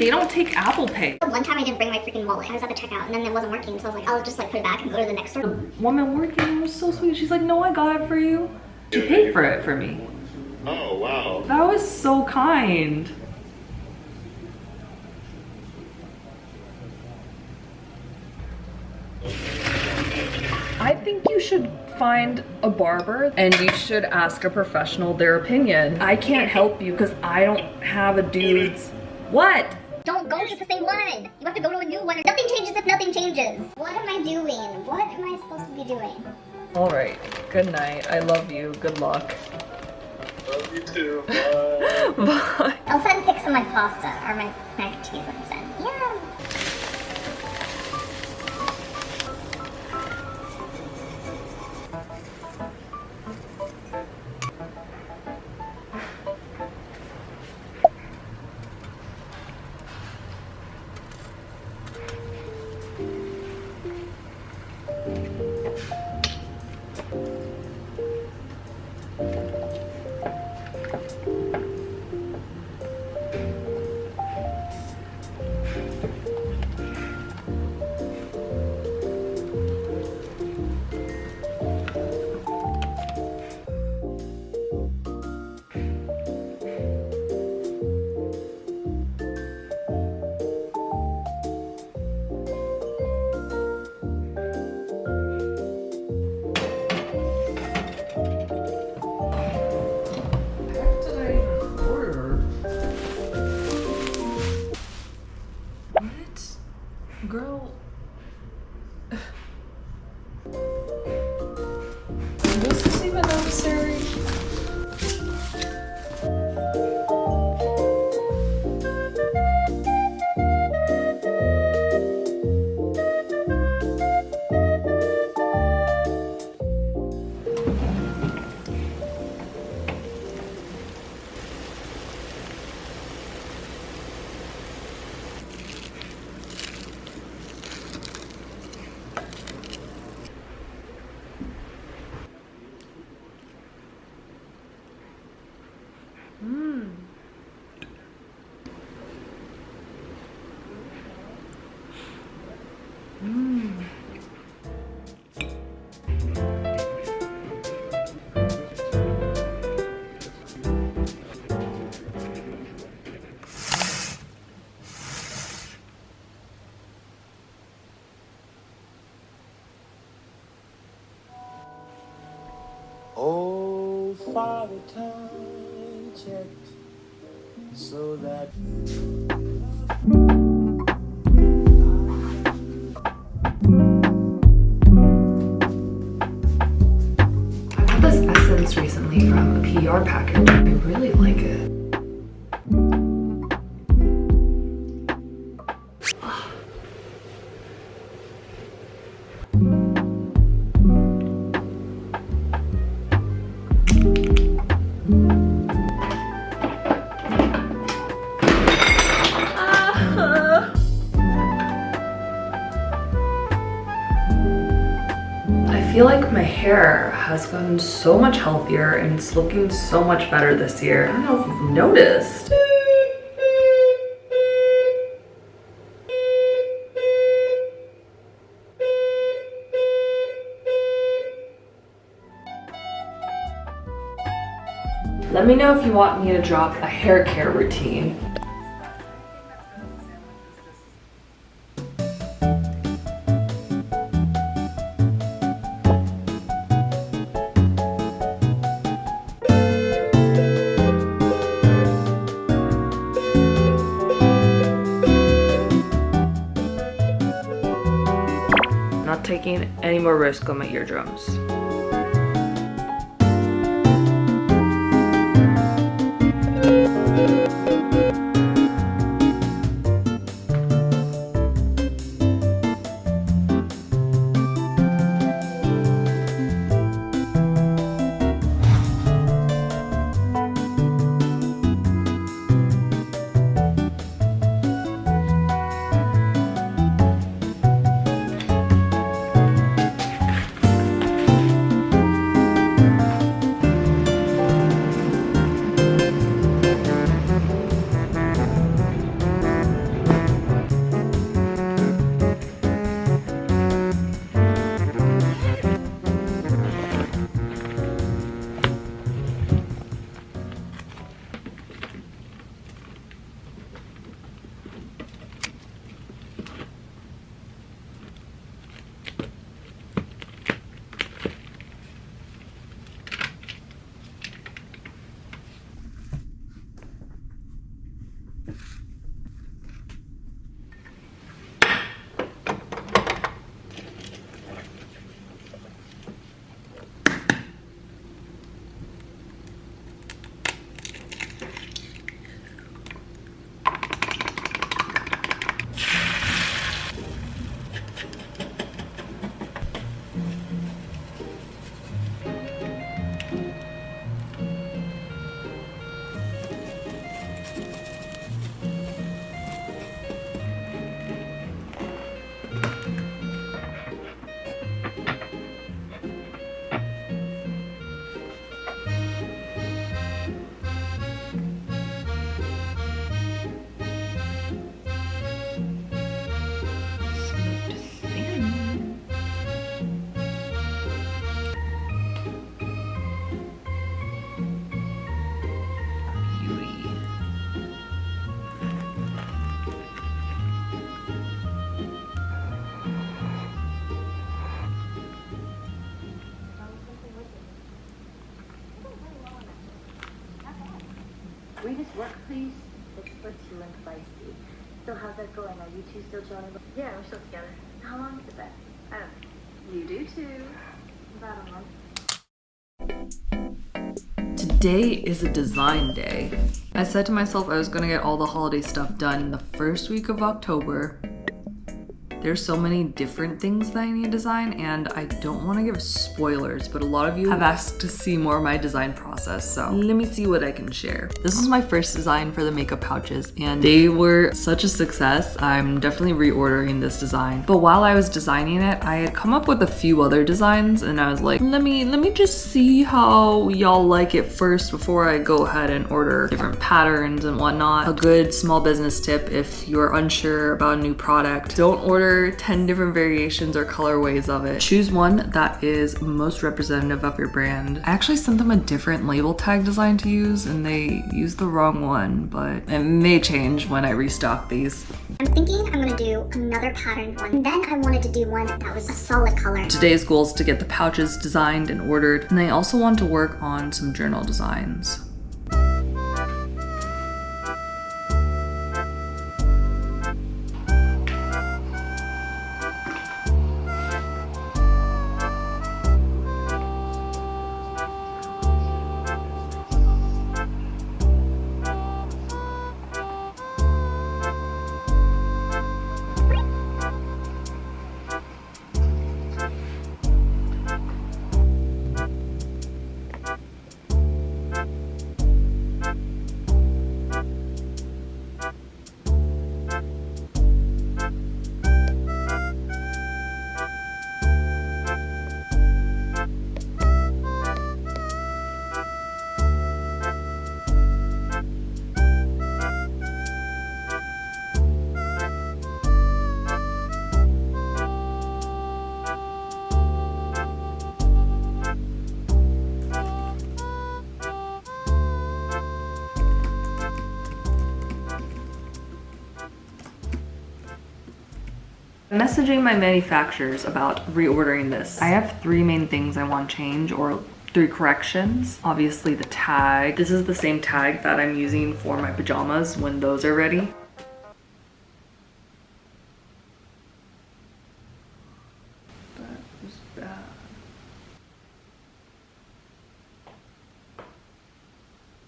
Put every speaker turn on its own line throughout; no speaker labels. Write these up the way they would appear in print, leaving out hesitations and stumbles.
they don't take Apple Pay.
One time I didn't bring my freaking wallet. I was at the checkout and then it wasn't working, so I was like, I'll just like put it back and go to the next store.
The woman working was so sweet. She's like, no, I got it for you. She paid for it for me.
Oh, wow.
That was so kind. I think you should find a barber and you should ask a professional their opinion. I can't help you because I don't have a dude's... What?
Don't go to the same one. You have to go to a new one. Nothing changes if nothing changes. What am I doing? What am I supposed to be doing?
All right. Good night. I love you. Good luck.
Love you too. Bye.
Bye.
I'll send pics of my pasta or my mac and cheese instead. Yeah.
Girl, was this even necessary?
Oh, Father Time checked so that
I got this essence recently from a PR package. I really like it. I feel like my hair has gotten so much healthier and it's looking so much better this year. I don't know if you've noticed. Let me know if you want me to drop a hair care routine. Not taking any more risk on my eardrums.
We just work, please. 6 foot 2 and feisty. So how's that going? Are you two still chatting? Yeah, we're still together. How long has it been? I don't know. You do too. About a month.
Today is a design day. I said to myself I was gonna get all the holiday stuff done the first week of October. There's so many different things that I need to design, and I don't want to give spoilers, but a lot of you have asked to see more of my design process, so let me see what I can share. This is my first design for the makeup pouches, and they were such a success. I'm definitely reordering this design. But while I was designing it, I had come up with a few other designs, and I was like, let me just see how y'all like it first before I go ahead and order different patterns and whatnot. A good small business tip if you're unsure about a new product, don't order 10 different variations or colorways of it. Choose one that is most representative of your brand. I actually sent them a different label tag design to use, and they used the wrong one, but it may change when I restock these.
I'm thinking I'm gonna do another patterned one. And then I wanted to do one that was a solid color.
Today's goal is to get the pouches designed and ordered, and I also want to work on some journal designs. I'm messaging my manufacturers about reordering this. I have 3 main things I want to change, or 3 corrections. Obviously the tag. This is the same tag that I'm using for my pajamas when those are ready. That was bad.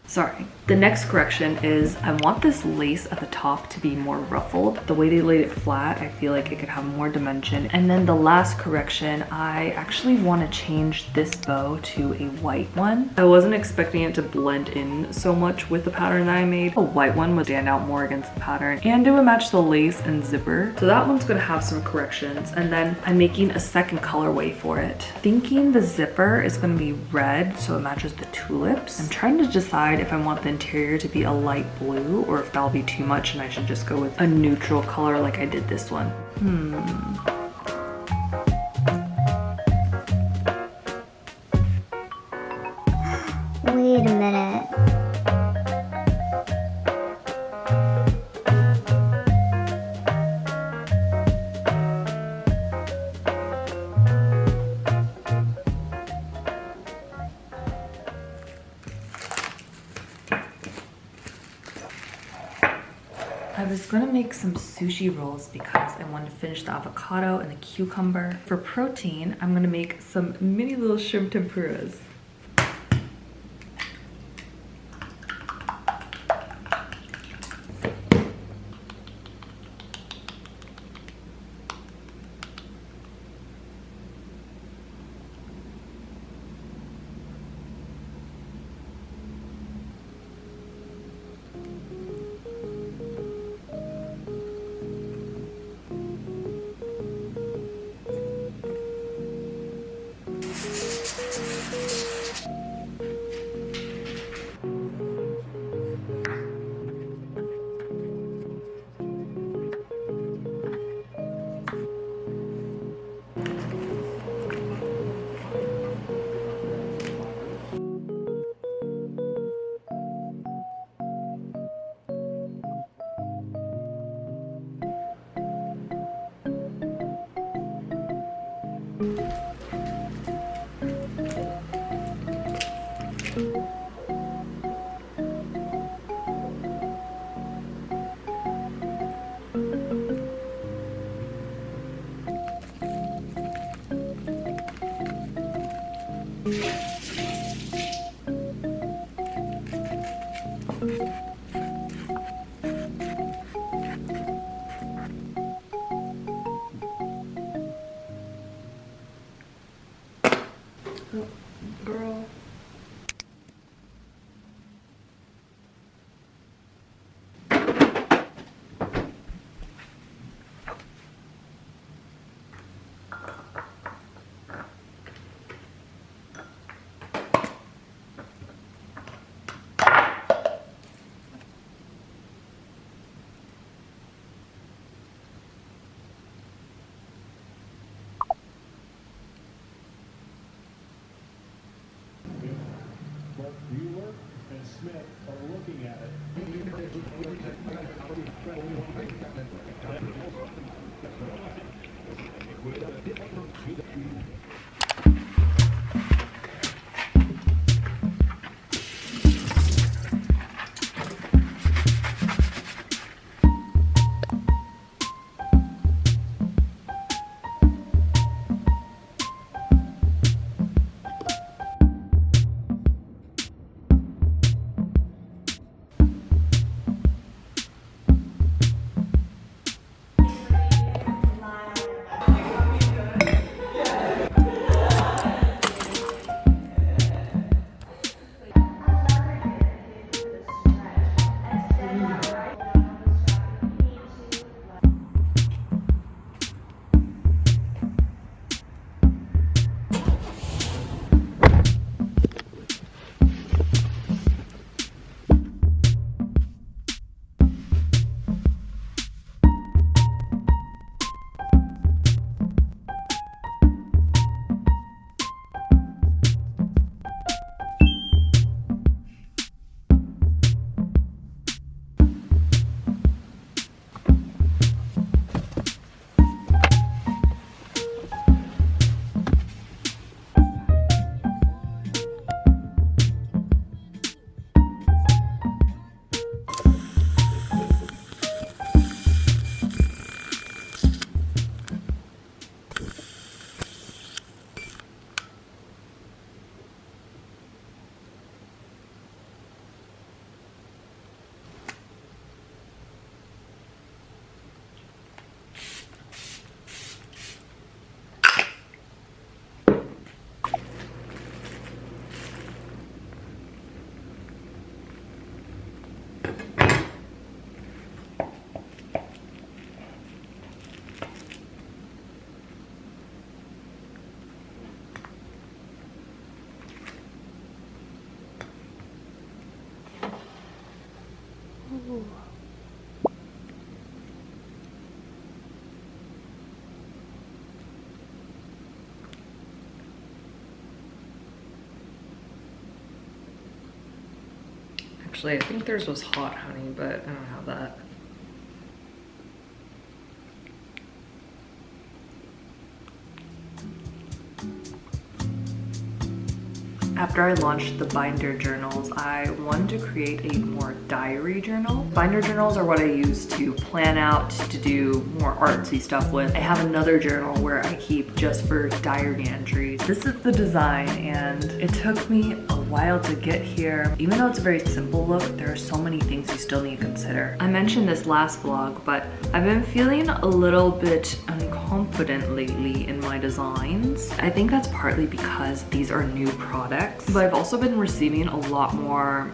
Sorry. The next correction is I want this lace at the top to be more ruffled. The way they laid it flat, I feel like it could have more dimension. And then the last correction, I actually want to change this bow to a white one. I wasn't expecting it to blend in so much with the pattern that I made. A white one would stand out more against the pattern, and it would match the lace and zipper. So that one's gonna have some corrections. And then I'm making a second colorway for it. Thinking the zipper is gonna be red so it matches the tulips. I'm trying to decide if I want the interior to be a light blue or if that'll be too much and I should just go with a neutral color like I did this one.
Wait a minute.
I was gonna make some sushi rolls because I wanted to finish the avocado and the cucumber. For protein, I'm gonna make some mini little shrimp tempuras.
and Smith are looking at it.
Actually, I think theirs was hot honey, but I don't have that. After I launched the binder journals, I wanted to create a more diary journal. Binder journals are what I use to plan out, to do more artsy stuff with. I have another journal where I keep just for diary entries. This is the design, and it took me a while to get here. Even though it's a very simple look, there are so many things you still need to consider. I mentioned this last vlog, but I've been feeling a little bit unconfident lately in my designs. I think that's partly because these are new products. But I've also been receiving a lot more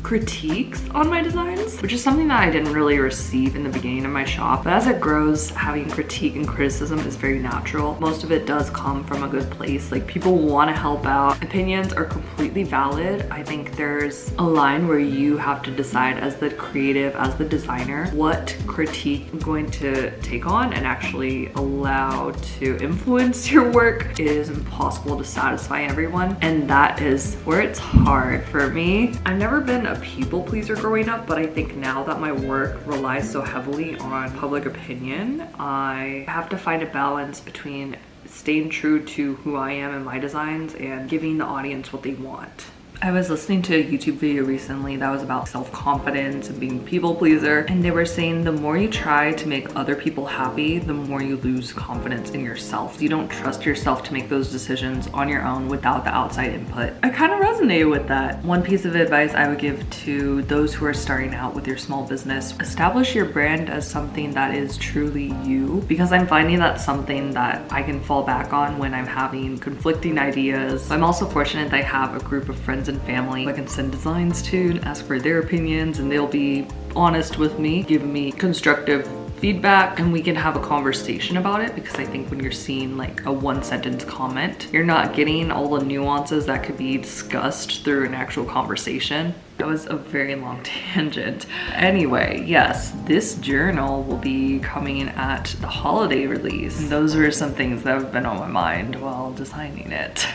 critiques on my designs, which is something that I didn't really receive in the beginning of my shop. But as it grows, having critique and criticism is very natural. Most of it does come from a good place. Like, people want to help out. Opinions are completely valid. I think there's a line where you have to decide as the creative, as the designer, what critique I'm going to take on and actually allow to influence your work. It is impossible to satisfy everyone, and that is where it's hard for me. I've never been a people pleaser growing up, but I think now that my work relies so heavily on public opinion, I have to find a balance between staying true to who I am in my designs and giving the audience what they want. I was listening to a YouTube video recently that was about self-confidence and being a people pleaser, and they were saying the more you try to make other people happy, the more you lose confidence in yourself. You don't trust yourself to make those decisions on your own without the outside input. I kind of resonated with that. One piece of advice I would give to those who are starting out with your small business: establish your brand as something that is truly you, because I'm finding that's something that I can fall back on when I'm having conflicting ideas. I'm also fortunate that I have a group of friends and family I can send designs to and ask for their opinions, and they'll be honest with me, giving me constructive feedback, and we can have a conversation about it, because I think when you're seeing like a one-sentence comment, you're not getting all the nuances that could be discussed through an actual conversation. That was a very long tangent. Anyway, yes, this journal will be coming at the holiday release. And those were some things that have been on my mind while designing it.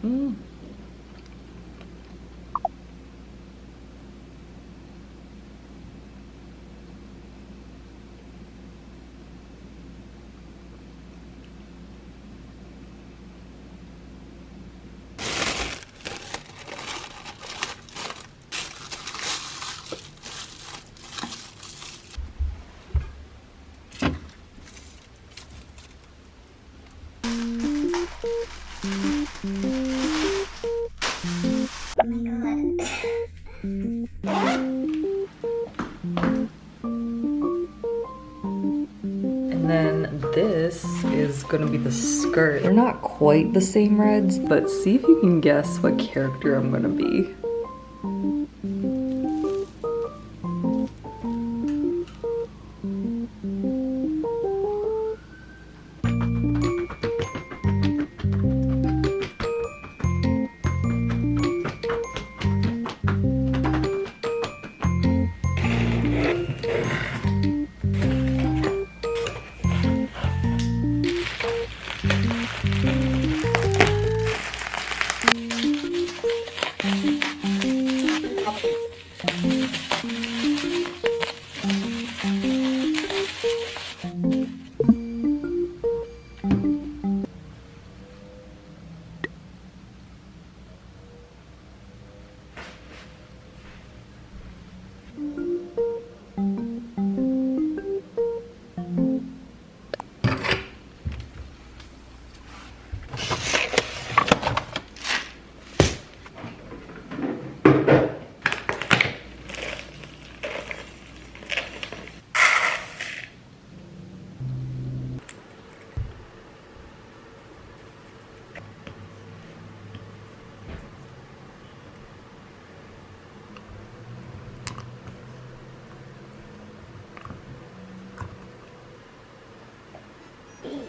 Mm.
Oh my god.
And then this is gonna be the skirt. They're not quite the same reds, but see if you can guess what character I'm gonna be.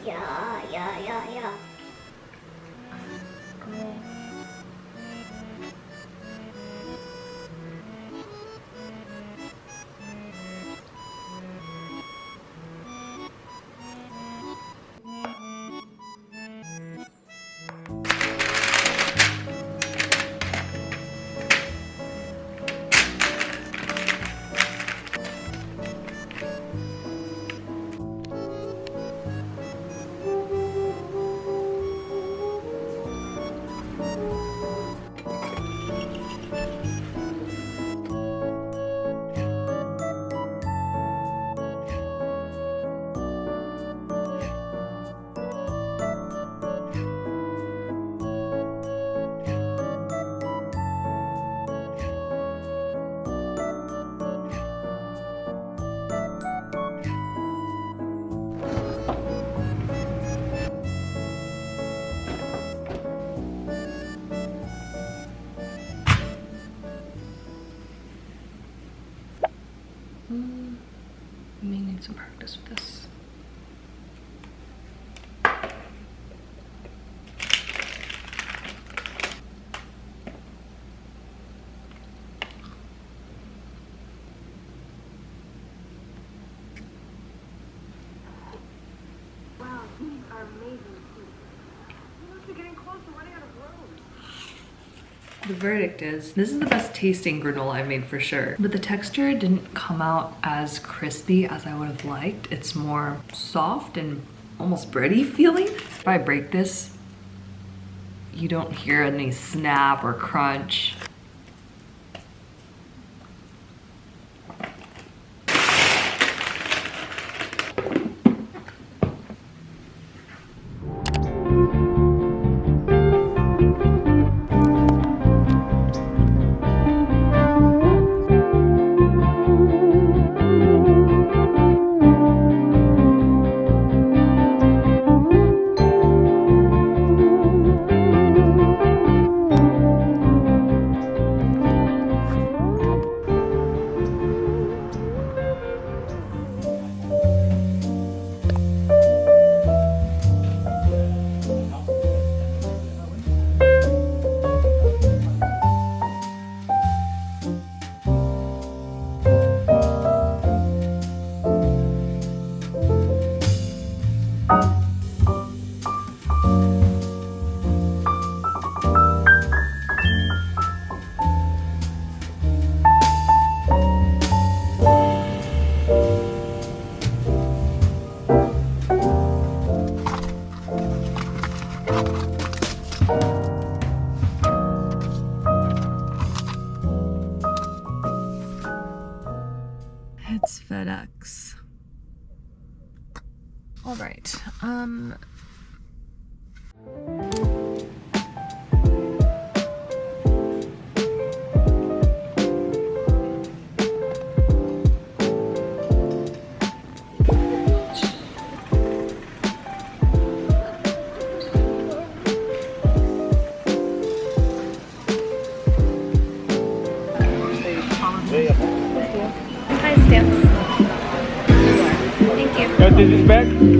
Yeah.
I may need some practice with this.
Wow, these are amazing too. We must be getting close to running out of room.
The verdict is, this is the best tasting granola I've made for sure. But the texture didn't come out as crispy as I would have liked. It's more soft and almost bready feeling. If I break this, you don't hear any snap or crunch. Hi, stamps. Thank you.
This is back?